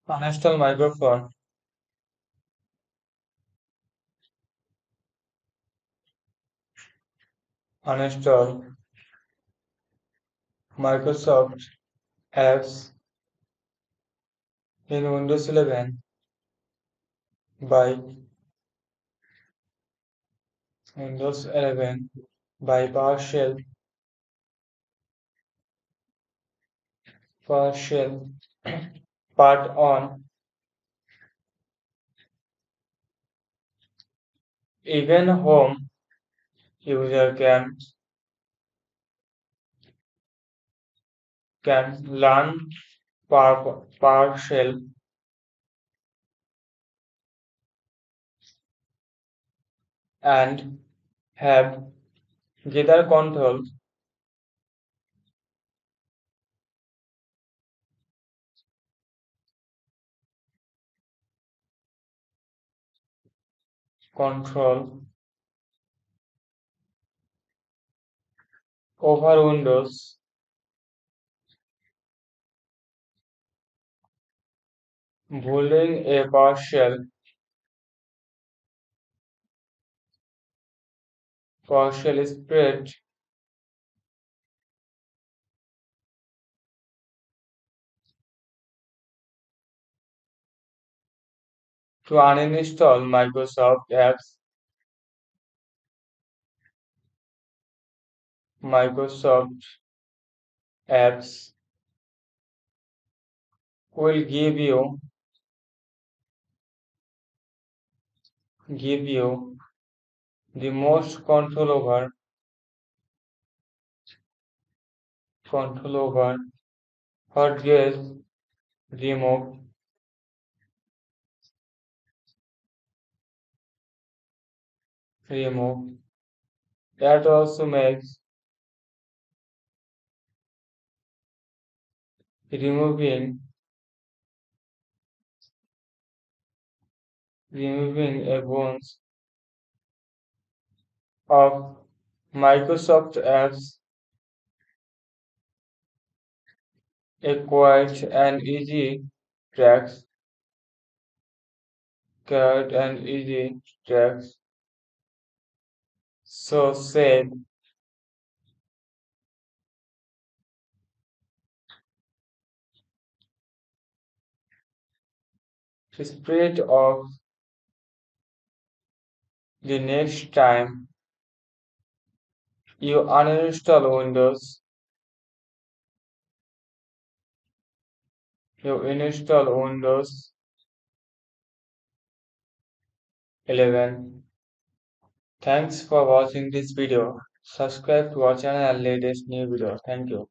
Uninstall microphone. Uninstall Microsoft apps in Windows 11 by Windows 11 by PowerShell. PowerShell part on. Even home user can learn PowerShell and have gather control over Windows. Building a PowerShell spread to uninstall Microsoft apps will give you the most control over hard disk remove remove. That also makes removing removing a bunch of Microsoft apps a quiet and easy tracks quiet and easy tracks. So said spread of the next time you install Windows 11. Thanks for watching this video. Subscribe to our channel and latest new video. Thank you.